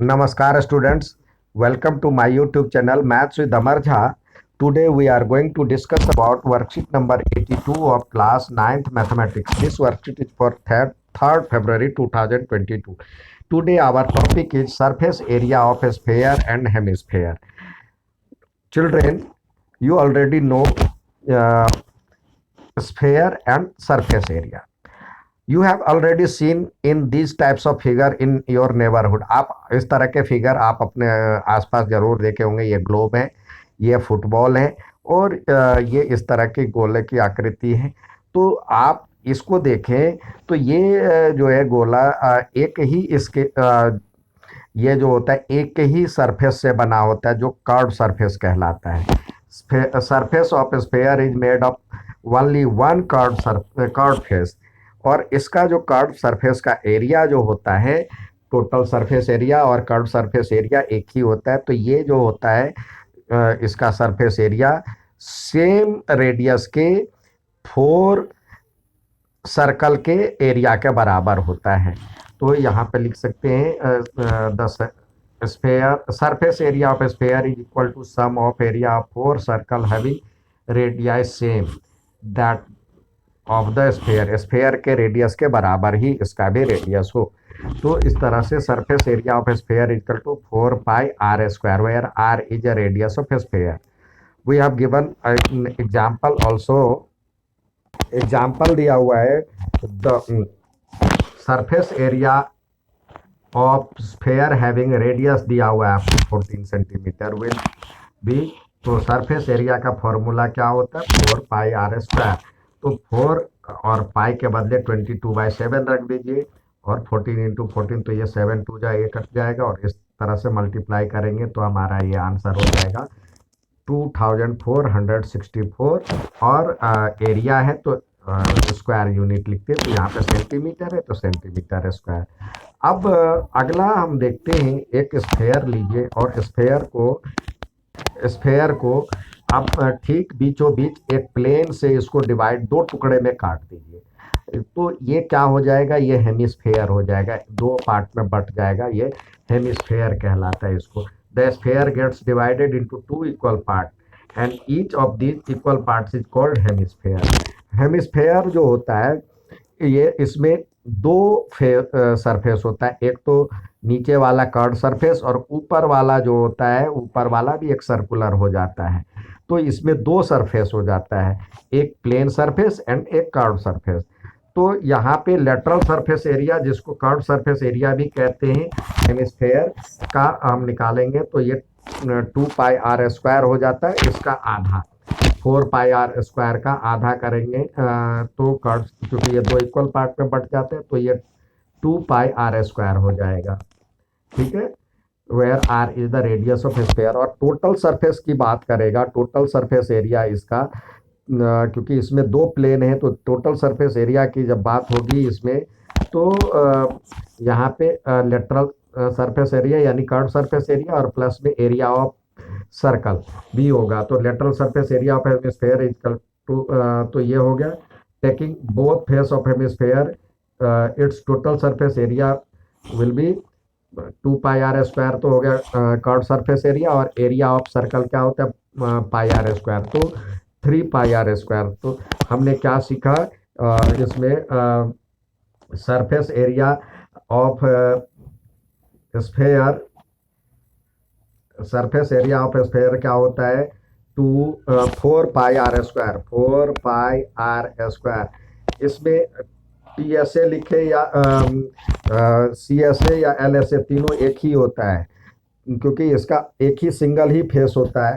Namaskar students, welcome to my YouTube channel Maths with Amar Jha. Today we are going to discuss about worksheet number 82 of class 9th mathematics. This worksheet is for 3rd February 2022. Today our topic is surface area of a sphere and hemisphere. Children, you already know uh, sphere and surface area. You have already seen in this types of figure in your neighbourhood. आप इस तरह के figure आप अपने आसपास जरूर देखे होंगे। ये ग्लोब है, ये फुटबॉल है और ये इस तरह की गोले की आकृति है। तो आप इसको देखें तो ये जो है गोला एक ही इसके ये जो होता है एक ही सरफेस से बना होता है, जो कर्व सरफेस कहलाता है। Surface of sphere is made of only one curve face. और इसका जो कर्व सरफेस का एरिया जो होता है, टोटल सरफेस एरिया और कर्व सरफेस एरिया एक ही होता है। तो ये जो होता है इसका सरफेस एरिया सेम रेडियस के 4 सर्कल के एरिया के बराबर होता है। तो यहाँ पे लिख सकते हैं the sphere surface area of sphere is equal to sum of area of 4 circle having radii same that of the sphere. Sphere के रेडियस के बराबर ही इसका भी रेडियस हो। तो इस तरह से surface area of sphere equal to 4 pi r square, where r is a radius of sphere. We have given example also. Example दिया हुआ है the surface area of sphere having radius दिया हुआ है 14 सेंटीमीटर विल बी। तो surface area का formula क्या होता है? 4 पाई आर स्क्वायर। तो 4 और पाई के बदले 22/7 रख दीजिए और 14 इंटू 14, तो ये 7 2 जा ये कट जाएगा और इस तरह से मल्टीप्लाई करेंगे तो हमारा ये आंसर हो जाएगा 2464। और एरिया है तो स्क्वायर यूनिट लिखते हैं, तो यहाँ पे सेंटीमीटर है तो सेंटीमीटर स्क्वायर। अब अगला हम देखते हैं, एक स्फेयर लीजिए और स्फेयर को आप ठीक बीचों बीच एक प्लेन से इसको डिवाइड 2 टुकड़े में काट दीजिए। तो ये क्या हो जाएगा? ये हेमिस्फेयर हो जाएगा, 2 पार्ट में बट जाएगा। ये हेमिस्फेयर कहलाता है इसको। The sphere gets divided into 2 equal part and each of these equal parts is called hemisphere. Hemisphere जो होता है ये इसमें 2 सरफेस होता है। एक तो नीचे वाला कर्व सरफेस और ऊपर वाला जो होता है, ऊपर वाला भी एक सर्कुलर हो जाता है। तो इसमें 2 सरफेस हो जाता है, एक प्लेन सरफेस एंड एक कर्व सरफेस। तो यहाँ पे लेटरल सरफेस एरिया, जिसको कर्व सरफेस एरिया भी कहते हैं, हेमिस्फेयर का हम निकालेंगे तो ये 2 पाई आर स्क्वायर हो जाता है। इसका आधा 4 पाई आर स्क्वायर का आधा करेंगे तो कर्व, क्योंकि ये 2 इक्वल पार्ट में बट जाते हैं, तो ये 2 पाई आर स्क्वायर हो जाएगा। ठीक है, where r is the radius of sphere. और टोटल सरफेस की बात करेगा, टोटल सरफेस एरिया इसका, क्योंकि इसमें 2 प्लेन है तो टोटल सरफेस एरिया की जब बात होगी इसमें, तो यहाँ पे लेटरल सरफेस एरिया यानी कर्व सरफेस एरिया और प्लस में एरिया ऑफ सर्कल भी होगा। तो lateral surface area of hemisphere equal to, तो ये हो गया taking both face of hemisphere its total surface area will be 2 pi r square. तो हो गया कर्व सरफेस एरिया, और एरिया ऑफ सर्कल क्या होता है? पाई आर स्क्वायर, तो 3 पाई आर स्क्वायर। तो हमने क्या सीखा इसमें? Surface area of sphere, surface area of sphere क्या होता है? 4 pi r square, 4 pi r square. इसमें टी एस ए लिखे या सी एस ए या एल एस ए, तीनों एक ही होता है, क्योंकि इसका एक ही सिंगल ही फेस होता है,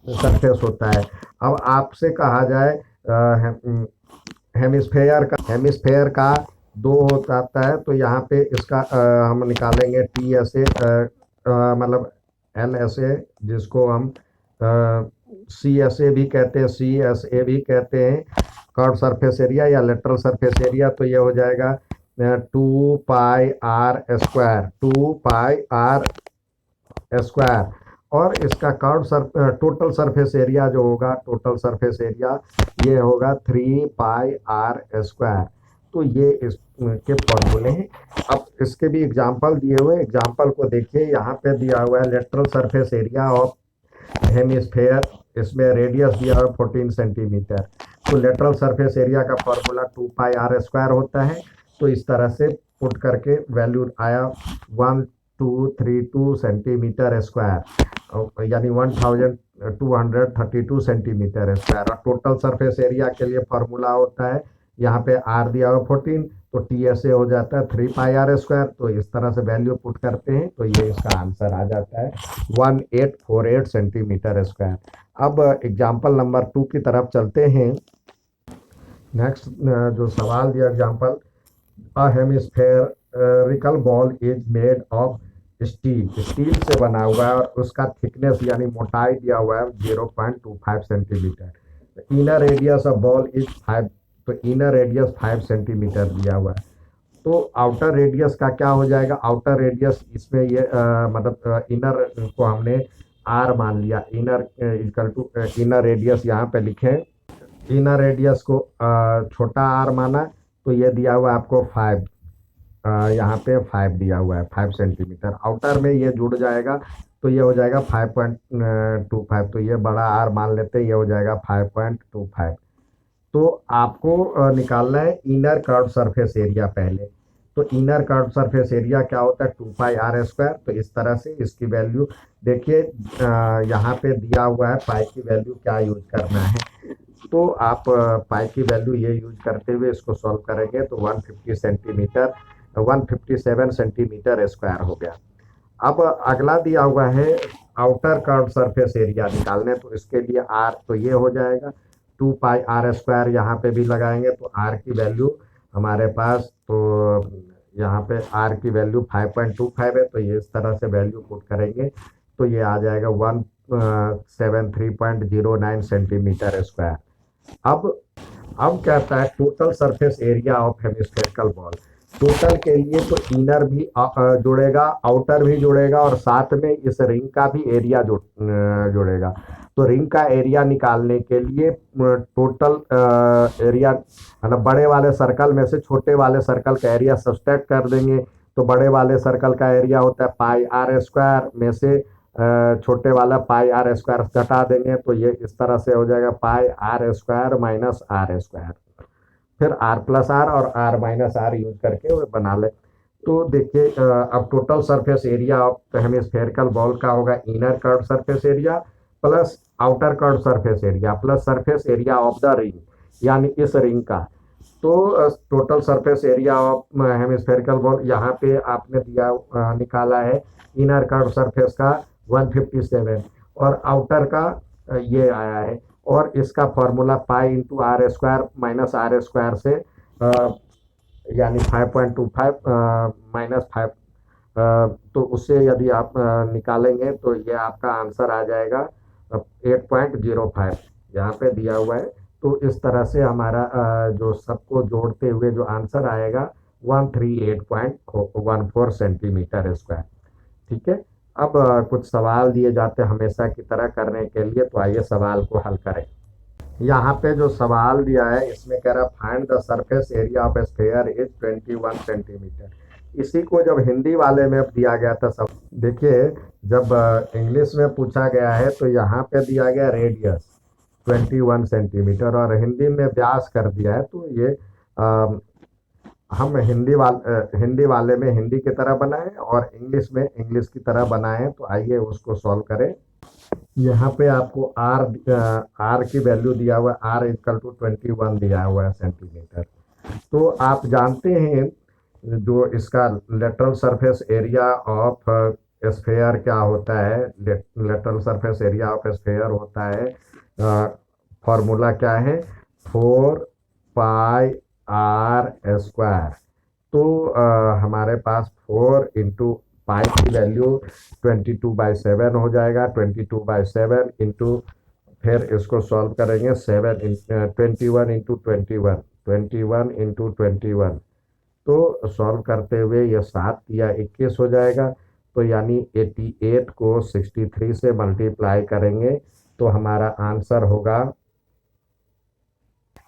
सरफेस होता है। अब आपसे कहा जाए हेमिस्फेयर का 2 हो जाता है, तो यहाँ पे इसका हम निकालेंगे टी एस ए, मतलब एल एस ए, जिसको हम सी एस ए भी कहते हैं, सी एस ए भी कहते हैं, कर्व सरफेस एरिया या लेटरल सरफेस एरिया। तो ये हो जाएगा 2 pi r square, 2 pi r square. और इसका टोटल सरफेस एरिया जो होगा, टोटल सरफेस एरिया ये होगा 3 पाई आर स्क्वायर। तो ये के फॉर्मूले हैं। अब इसके भी एग्जांपल दिए हुए, एग्जांपल को देखिए। यहाँ पे दिया हुआ है lateral surface area of hemisphere, इसमें रेडियस दिया हुआ 14 सेंटीमीटर। तो लेटरल सरफेस एरिया का फॉर्मूला 2πr² होता है। तो इस तरह से पुट करके वैल्यू आया 1232 सेंटीमीटर स्क्वायर, यानी 1232 सेंटीमीटर स्क्वायर। और टोटल सरफेस एरिया के लिए फॉर्मूला होता है, यहाँ पे आर दिया हुआ 14, तो टी एस ए हो जाता है 3πr²। तो इस तरह से वैल्यू पुट करते हैं तो ये इसका आंसर आ जाता है 1848 सेंटीमीटर स्क्वायर। अब एग्जाम्पल नंबर 2 की तरफ चलते हैं। नेक्स्ट जो सवाल दिया example, a hemispherical ball is made of steel, steel से बना हुआ है और उसका थिकनेस यानी मोटाई दिया हुआ है 0.25 centimetre. Inner radius of ball is 5, तो इनर रेडियस 5 सेंटीमीटर दिया हुआ है। तो आउटर रेडियस का क्या हो जाएगा? आउटर रेडियस इसमें ये मतलब इनर को हमने आर मान लिया, inner equal to inner radius यहाँ पे लिखे, इनर रेडियस को छोटा आर माना, तो ये दिया हुआ आपको 5, यहाँ पे 5 दिया हुआ है 5 सेंटीमीटर। आउटर में ये जुड़ जाएगा तो ये हो जाएगा 5.25, तो ये बड़ा आर मान लेते हैं, ये हो जाएगा 5.25। तो आपको निकालना है इनर कर्व सरफेस एरिया पहले। तो इनर कर्व सरफेस एरिया क्या होता है? 2πr²। तो इस तरह से इसकी वैल्यू देखिए, यहाँ पे दिया हुआ है पाई की वैल्यू क्या यूज करना है। तो आप पाई की वैल्यू ये यूज करते हुए इसको सॉल्व करेंगे तो 150 सेंटीमीटर 157 सेंटीमीटर स्क्वायर हो गया। अब अगला दिया हुआ है आउटर कर्व सरफेस एरिया निकालने, तो इसके लिए आर, तो ये हो जाएगा 2πr²। यहाँ पे भी लगाएंगे तो आर की वैल्यू हमारे पास, तो यहाँ पे आर की वैल्यू 5.25 है। तो ये इस तरह से वैल्यू पुट करेंगे तो ये आ जाएगा 173.09 सेंटीमीटर स्क्वायर। अब कहता है total surface area of hemispherical ball. Total के लिए तो इनर भी जुड़ेगा, आउटर भी जुड़ेगा और साथ में इस रिंग का भी एरिया जुड़ेगा। तो रिंग का एरिया निकालने के लिए टोटल एरिया मतलब बड़े वाले सर्कल में से छोटे वाले सर्कल का एरिया सब्सट्रैक्ट कर देंगे। तो बड़े वाले सर्कल का एरिया होता है πr² में से छोटे वाला πr² घटा देंगे, तो ये इस तरह से हो जाएगा πr² माइनस r²। फिर r प्लस आर और r माइनस आर यूज करके वो बना ले। तो देखिए अब total surface area of hemispherical ball का होगा inner curve surface area plus outer curve surface area plus surface area of the ring, यानी इस रिंग का। तो total surface area of hemispherical ball यहाँ पे आपने दिया निकाला है इनर कर्व सरफेस का 157 और आउटर का ये आया है। और इसका फॉर्मूला π×r² माइनस r² से यानी 5.25 माइनस 5, तो उससे यदि आप निकालेंगे तो ये आपका आंसर आ जाएगा 8.05, यहाँ पे दिया हुआ है। तो इस तरह से हमारा जो सबको जोड़ते हुए जो आंसर आएगा 138.14 सेंटीमीटर स्क्वायर। ठीक है। अब कुछ सवाल दिए जाते हैं हमेशा की तरह करने के लिए, तो आइए सवाल को हल करें। यहाँ पे जो सवाल दिया है इसमें कह रहा find the surface area of sphere is 21 centimetre. इसी को जब हिंदी वाले में दिया गया था, सब देखिए जब इंग्लिश में पूछा गया है तो यहाँ पे दिया गया रेडियस 21 सेंटीमीटर और हिंदी में व्यास कर दिया है। तो ये हम हिंदी वाले में हिंदी की तरह बनाएं और इंग्लिश में इंग्लिश की तरह बनाएं। तो आइए उसको सॉल्व करें। यहाँ पे आपको आर की वैल्यू दिया हुआ है, आर इक्वल टू 21 दिया हुआ है सेंटीमीटर। तो आप जानते हैं जो इसका lateral surface area of sphere क्या होता है, lateral surface area of sphere होता है, फॉर्मूला क्या है 4πr²। तो हमारे पास 4 इंटू पाई की वैल्यू 22/7 हो जाएगा, 22/7 इंटू, फिर इसको सॉल्व करेंगे 21 इंटू 21 इंटू 21। तो सॉल्व करते हुए ये 7 या 21 हो जाएगा। तो यानी 88 को 63 से मल्टीप्लाई करेंगे तो हमारा आंसर होगा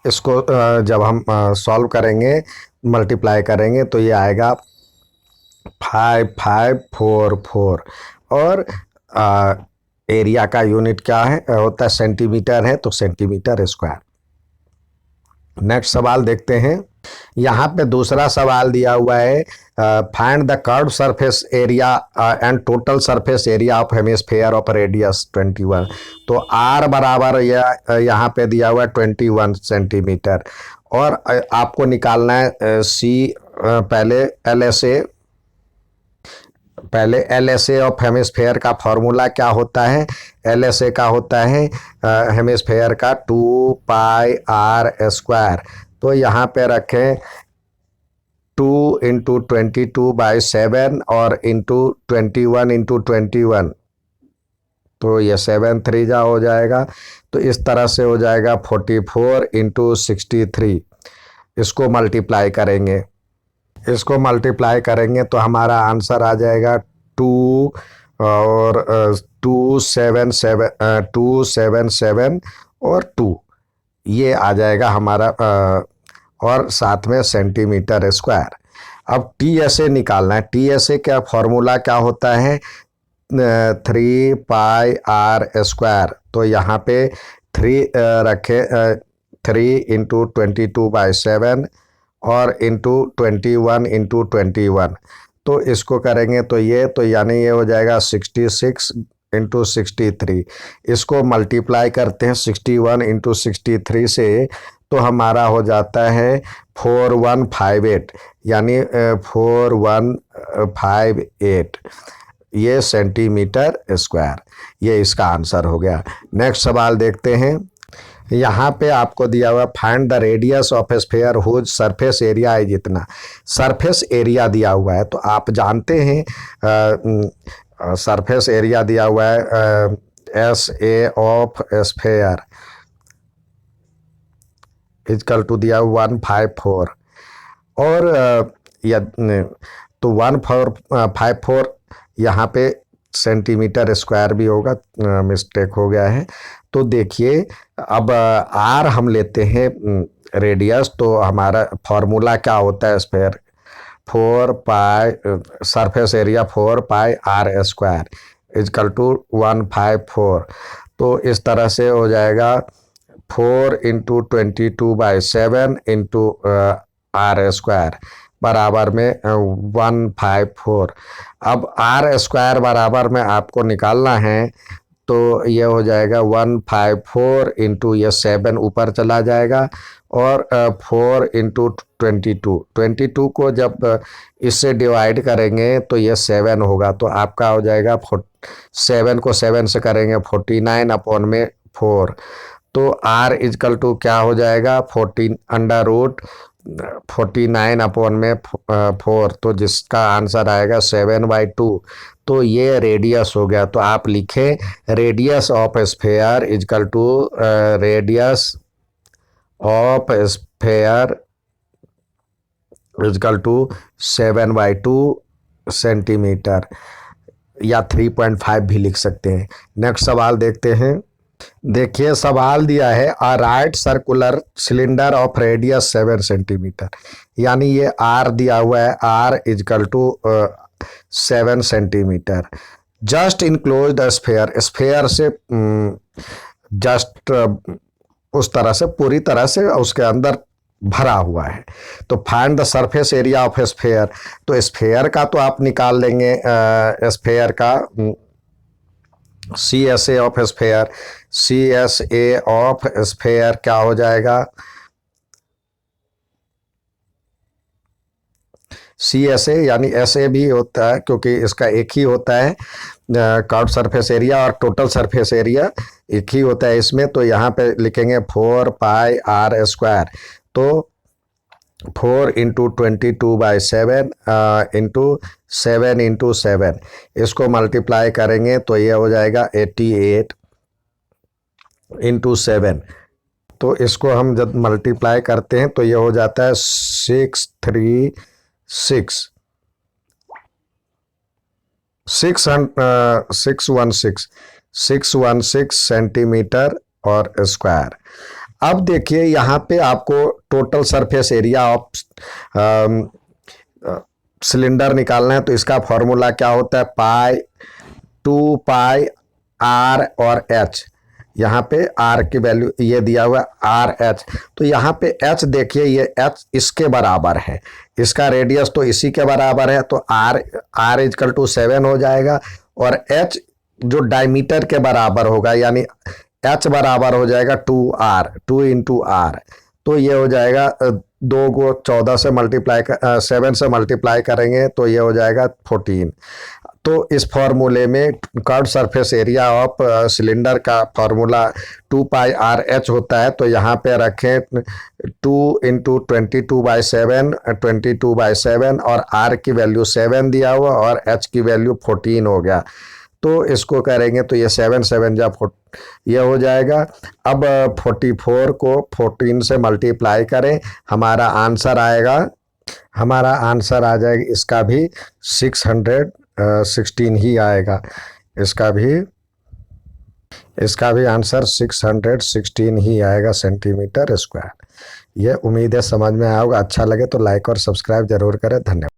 इसको जब हम सॉल्व करेंगे, मल्टीप्लाई करेंगे, तो ये आएगा 5544। और एरिया का यूनिट क्या है होता है, सेंटीमीटर है, तो सेंटीमीटर स्क्वायर। नेक्स्ट सवाल देखते हैं। यहाँ पे दूसरा सवाल दिया हुआ है, find the curve surface area and total surface area of hemisphere of radius 21। तो आर बराबर यहाँ पे दिया हुआ है 21 सेंटीमीटर। और आपको निकालना है सी, पहले L S A of hemisphere का फॉर्मूला क्या होता है। एल एस ए का होता है हेमिस्फेयर का 2πr²। तो यहाँ पे रखें 2 × 22/7 और ×21 × 21, तो ये 7 3 जा हो जाएगा। तो इस तरह से हो जाएगा 44 × 63। इसको मल्टीप्लाई करेंगे, तो हमारा आंसर आ जाएगा 2 और 277 और 2, ये आ जाएगा हमारा, और साथ में सेंटीमीटर स्क्वायर। अब टी एस ए निकालना है। टी एस ए का फॉर्मूला क्या होता है, 3πr²। तो यहाँ पे 3 रखे, 3 × 22/7 और ×21 × 21। तो इसको करेंगे तो यानी ये हो जाएगा 66 × 63। इसको मल्टीप्लाई करते हैं 61 × 63 से, तो हमारा हो जाता है 4158, यानी 4158, ये सेंटीमीटर स्क्वायर। ये इसका आंसर हो गया। नेक्स्ट सवाल देखते हैं। यहाँ पे आपको दिया हुआ find the radius of a sphere whose surface area is इतना। सरफेस एरिया दिया हुआ है, तो आप जानते हैं सरफेस एरिया दिया हुआ है S A of sphere equal to दिया 154। और तो 154 यहाँ पे सेंटीमीटर स्क्वायर भी होगा, मिस्टेक हो गया है। तो देखिए, अब आर हम लेते हैं रेडियस, तो हमारा फॉर्मूला क्या होता है sphere, 4π surface area 4πr² is equal to 154। तो इस तरह से हो जाएगा 4 × 22/7 × r² बराबर में 154। अब r² बराबर में आपको निकालना है, तो ये हो जाएगा 154 × ये 7 ऊपर चला जाएगा, और 4 × 22 को जब इससे डिवाइड करेंगे तो ये 7 होगा। तो आपका हो जाएगा 7 को 7 से करेंगे 49/4। तो r इजकल टू क्या हो जाएगा 49/4, तो जिसका आंसर आएगा 7/2। तो ये रेडियस हो गया। तो आप लिखें radius of sphere equal to radius of sphere equal to 7/2 centimetre, या 3.5 भी लिख सकते हैं। नेक्स्ट सवाल देखते हैं। देखिए, सवाल दिया है a right circular cylinder of radius 7 centimetre, यानी ये आर दिया हुआ है, r equal to 7 centimetre. Just enclose the sphere, sphere से जस्ट उस तरह से पूरी तरह से उसके अंदर भरा हुआ है। तो find the surface area of sphere, तो स्फीयर का तो आप निकाल लेंगे, स्फीयर का C S A of sphere, C S A of sphere क्या हो जाएगा, सी एस ए, यानी एस ए भी होता है क्योंकि इसका एक ही होता है कर्व सरफेस एरिया, और टोटल सरफेस एरिया एक ही होता है इसमें। तो यहाँ पे लिखेंगे 4πr²। तो 4 × 22/7 × 7 × 7, इसको मल्टीप्लाई करेंगे तो ये हो जाएगा 88 × 7। तो इसको हम जब मल्टीप्लाई करते हैं तो ये हो जाता है 616 सेंटीमीटर और स्क्वायर। अब देखिए यहाँ पे आपको total surface area of cylinder निकालना है, तो इसका फॉर्मूला क्या होता है, पाई 2 पाई आर और एच। यहाँ पे आर की वैल्यू ये दिया हुआ है आर एच, तो यहाँ पे एच देखिए, ये एच इसके बराबर है, इसका रेडियस तो इसी के बराबर है, तो आर इजकल टू 7 हो जाएगा। और एच जो डायमीटर के बराबर होगा, यानी एच बराबर हो जाएगा 2r, 2 इंटू आर, तो ये हो जाएगा 2 को 14 से मल्टीप्लाई 7 से मल्टीप्लाई करेंगे तो ये हो जाएगा 14। तो इस फॉर्मूले में curve surface area of cylinder का फॉर्मूला 2 पाई आर एच होता है, तो यहाँ पे रखें 2 इंटू 22/7, 22/7, और आर की वैल्यू 7 दिया हुआ और एच की वैल्यू 14 हो गया। तो इसको करेंगे तो ये 7 7 जा ये हो जाएगा। अब 44 को 14 से मल्टीप्लाई करें, हमारा आंसर आएगा, आ जाएगा इसका भी 616 ही आएगा, इसका भी आंसर 616 ही आएगा सेंटीमीटर स्क्वायर। ये उम्मीद है समझ में आया होगा। अच्छा लगे तो लाइक और सब्सक्राइब जरूर करें। धन्यवाद।